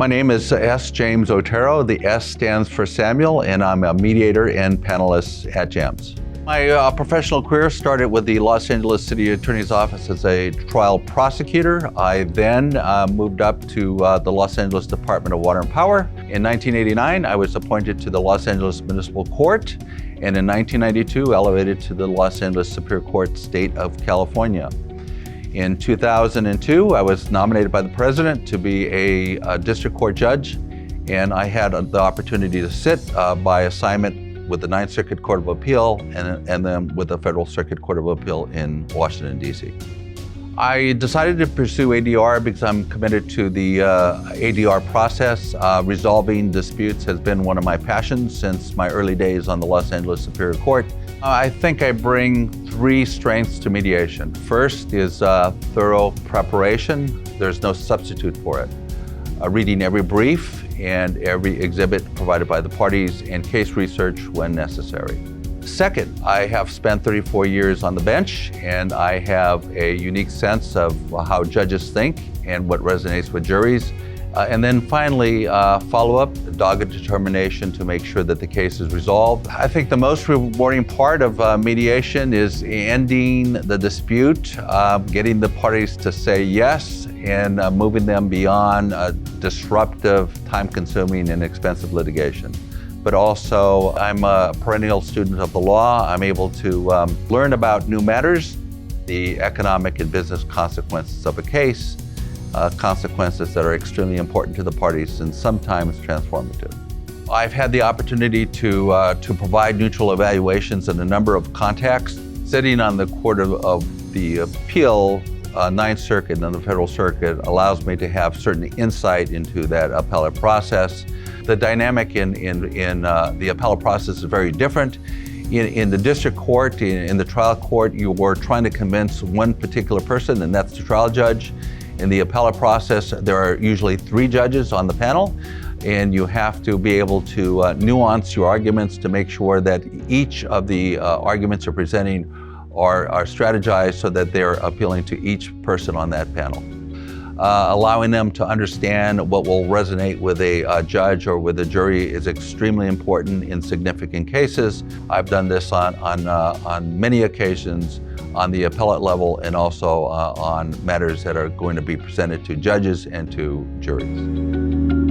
My name is S. James Otero. The S stands for Samuel, and I'm a mediator and panelist at JAMS. My professional career started with the Los Angeles City Attorney's Office as a trial prosecutor. I then moved up to the Los Angeles Department of Water and Power. In 1989, I was appointed to the Los Angeles Municipal Court, and in 1992, elevated to the Los Angeles Superior Court, State of California. In 2002, I was nominated by the President to be a district court judge, and I had the opportunity to sit by assignment with the Ninth Circuit Court of Appeal and then with the Federal Circuit Court of Appeal in Washington, D.C. I decided to pursue ADR because I'm committed to the ADR process. Resolving disputes has been one of my passions since my early days on the Los Angeles Superior Court. I think I bring three strengths to mediation. First is thorough preparation. There's no substitute for it. Reading every brief and every exhibit provided by the parties and case research when necessary. Second, I have spent 34 years on the bench, and I have a unique sense of how judges think and what resonates with juries. And then finally, follow-up, dogged determination to make sure that the case is resolved. I think the most rewarding part of mediation is ending the dispute, getting the parties to say yes, and moving them beyond disruptive, time-consuming, and expensive litigation. But also, I'm a perennial student of the law. I'm able to learn about new matters, the economic and business consequences of a case, consequences that are extremely important to the parties and sometimes transformative. I've had the opportunity to provide neutral evaluations in a number of contexts. Sitting on the Court of the Appeal, Ninth Circuit and the Federal Circuit allows me to have certain insight into that appellate process. The dynamic in the appellate process is very different. In the district court, in the trial court, you were trying to convince one particular person, and that's the trial judge. In the appellate process, there are usually three judges on the panel, and you have to be able to nuance your arguments to make sure that each of the arguments you're presenting are strategized so that they're appealing to each person on that panel. Allowing them to understand what will resonate with a judge or with a jury is extremely important in significant cases. I've done this on many occasions on the appellate level and also on matters that are going to be presented to judges and to juries.